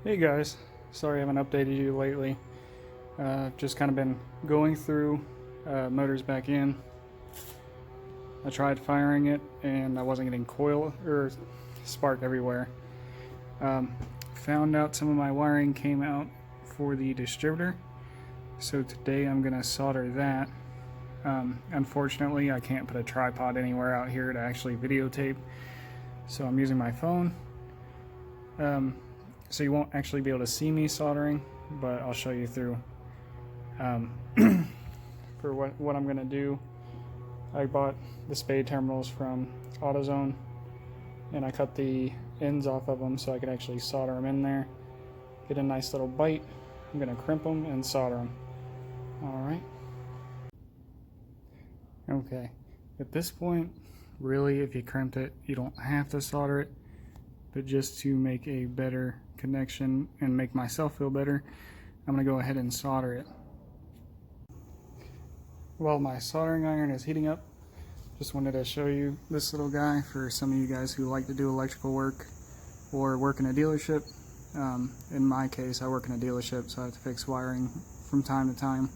Hey guys, sorry I haven't updated you lately. Just kind of been going through motors back in. I tried firing it and I wasn't getting coil or spark everywhere. Found out some of my wiring came out for the distributor, so today I'm gonna solder that. Unfortunately, I can't put a tripod anywhere out here to actually videotape, so I'm using my phone. So you won't actually be able to see me soldering, but I'll show you through. For what I'm gonna do, I bought the spade terminals from AutoZone, and I cut the ends off of them so I could actually solder them in there. Get a nice little bite. I'm gonna crimp them and solder them. All right. Okay. At this point, really, if you crimped it, you don't have to solder it, but just to make a better connection and make myself feel better, I'm going to go ahead and solder it. While my soldering iron is heating up, just wanted to show you this little guy for some of you guys who like to do electrical work or work in a dealership. In my case, I work in a dealership, so I have to fix wiring from time to time.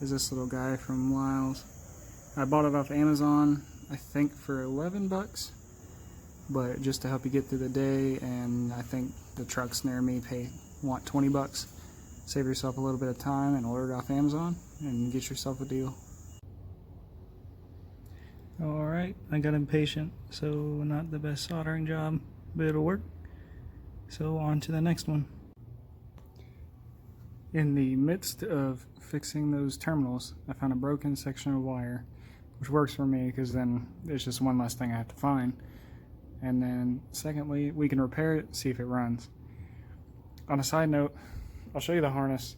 Is this little guy from Wiles. I bought it off Amazon, I think for 11 bucks. But just to help you get through the day, and I think the trucks near me want 20 bucks. Save yourself a little bit of time and order it off Amazon and get yourself a deal. Alright, I got impatient, so not the best soldering job, but it'll work. So on to the next one. In the midst of fixing those terminals, I found a broken section of wire, which works for me because then it's just one less thing I have to find. And then secondly, we can repair it, see if it runs. On a side note, I'll show you the harness.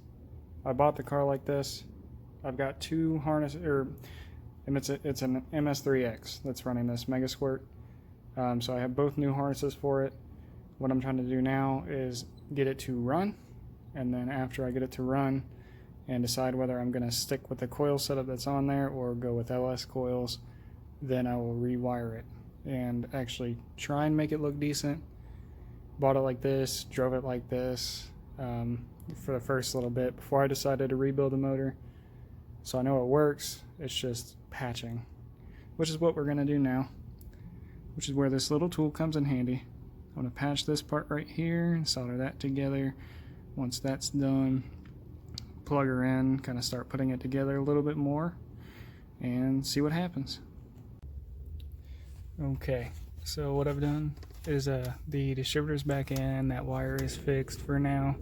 I bought the car like this. I've got two harnesses, it's an MS3X that's running this Mega Squirt. So I have both new harnesses for it. What I'm trying to do now is get it to run, and then after I get it to run and decide whether I'm going to stick with the coil setup that's on there or go with LS coils, then I will rewire it and actually try and make it look decent. Bought it like this, drove it like this for the first little bit before I decided to rebuild the motor. So I know it works, it's just patching, which is what we're gonna do now, which is where this little tool comes in handy. I'm gonna patch this part right here and solder that together. Once that's done, plug her in, kind of start putting it together a little bit more and see what happens. Okay, so what I've done is the distributor's back in, that wire is fixed for now.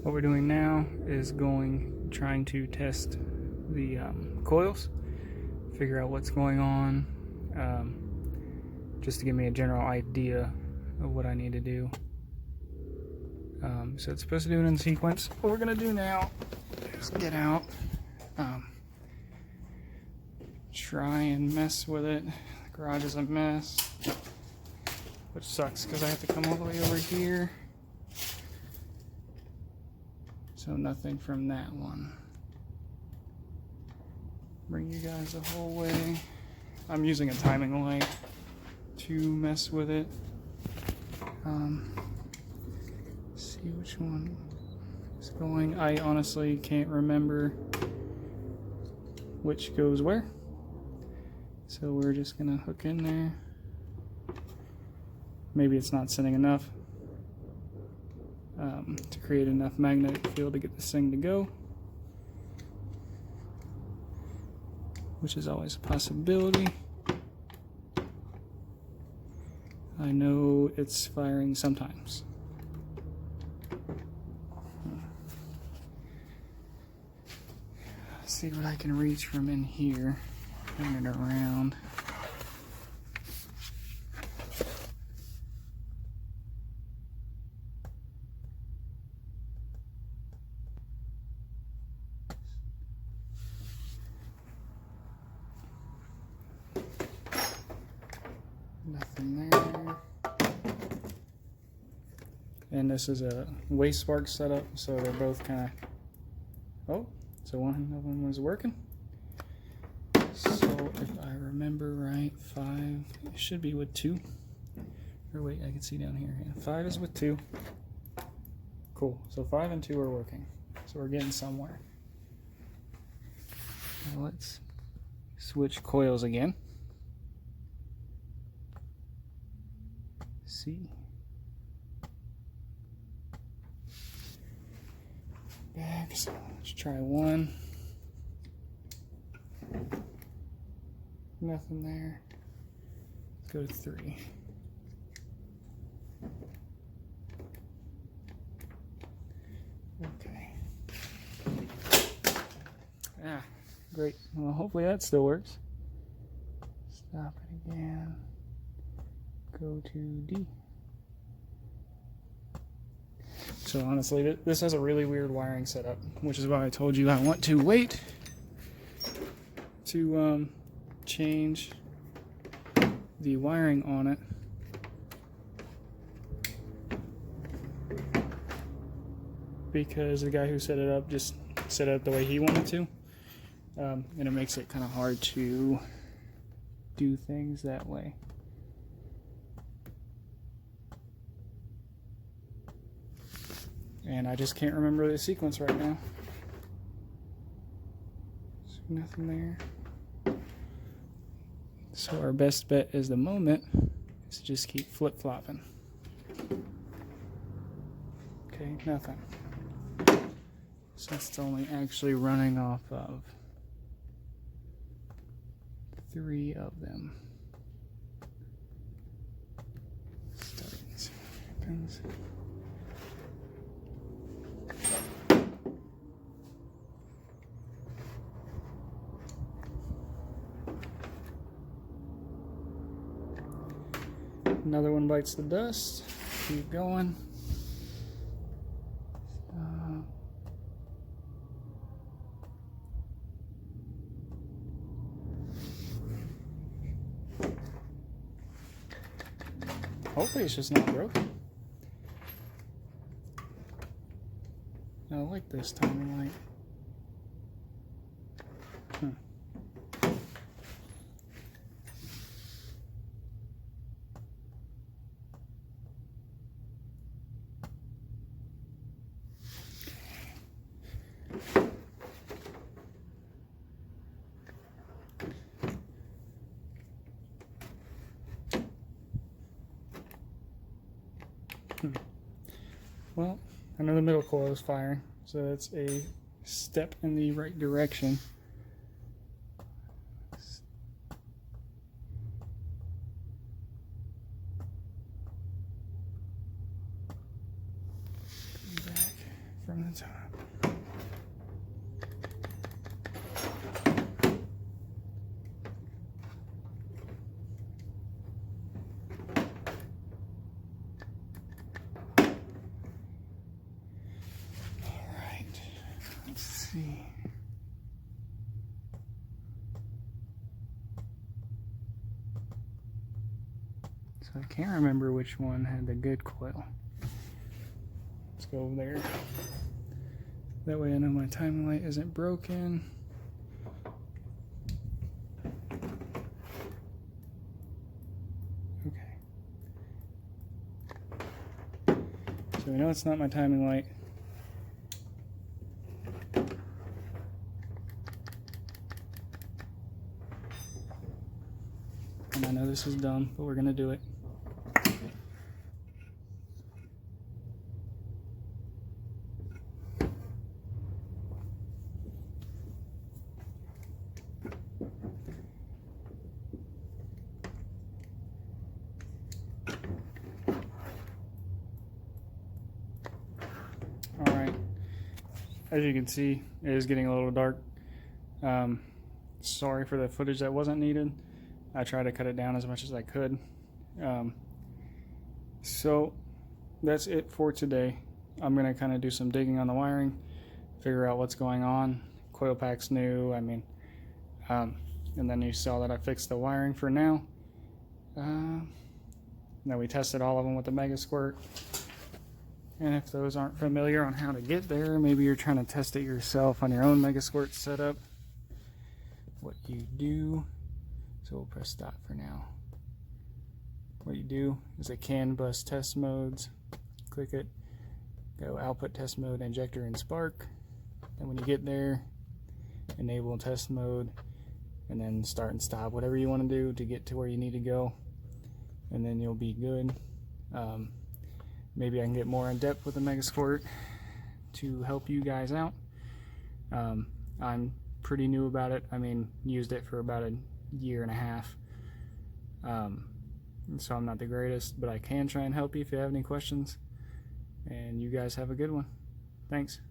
What we're doing now is trying to test the coils, figure out what's going on, just to give me a general idea of what I need to do. So it's supposed to do it in sequence. What we're gonna do now is get out, try and mess with it. Garage is a mess, which sucks because I have to come all the way over here. So nothing from that one. Bring you guys the whole way. I'm using a timing light to mess with it. See which one is going. I honestly can't remember which goes where. So we're just gonna hook in there. Maybe it's not sending enough to create enough magnetic field to get this thing to go, which is always a possibility. I know it's firing sometimes. Let's see what I can reach from in here. Turn it around. Nothing there. And this is a waste spark setup, so they're both kind of. Oh, so one of them was working. So if I remember right, 5 it should be with 2. Or wait, I can see down here. Yeah, 5 is with 2. Cool. So 5 and 2 are working. So we're getting somewhere. Now let's switch coils again. See. Back. So let's try 1. Nothing there. Let's go to 3. Okay. Ah, great. Well, hopefully that still works. Stop it again. Go to D. So honestly, this has a really weird wiring setup, which is why I told you I want to wait to change the wiring on it. Because the guy who set it up just set it up the way he wanted to. And it makes it kind of hard to do things that way. And I just can't remember the sequence right now. So nothing there. So our best bet is the moment is to just keep flip-flopping. Okay, nothing. So it's only actually running off of 3 of them. Starting to see what happens. Another one bites the dust. Keep going. Hopefully it's just not broken. I like this timing light. Well, I know the middle coil is firing, so that's a step in the right direction. Back from the top. See. So I can't remember which one had the good coil. Let's go over there. That way I know my timing light isn't broken. Okay. So we know it's not my timing light. And I know this is dumb, but we're going to do it. Alright, as you can see, it is getting a little dark. Sorry for the footage that wasn't needed. I tried to cut it down as much as I could. So that's it for today. I'm going to kind of do some digging on the wiring, figure out what's going on. Coil pack's new, and then you saw that I fixed the wiring for now. Now we tested all of them with the Mega Squirt. And if those aren't familiar on how to get there, maybe you're trying to test it yourself on your own Mega Squirt setup. What you do, so we'll press stop for now. What you do is a CAN bus test modes, click it, go output test mode, injector, and spark. And when you get there, enable test mode, and then start and stop, whatever you want to do to get to where you need to go, and then you'll be good. Maybe I can get more in depth with the Megasquirt to help you guys out. I'm pretty new about it. I mean, used it for about a year and a half, so I'm not the greatest, but I can try and help you if you have any questions. And you guys have a good one. Thanks.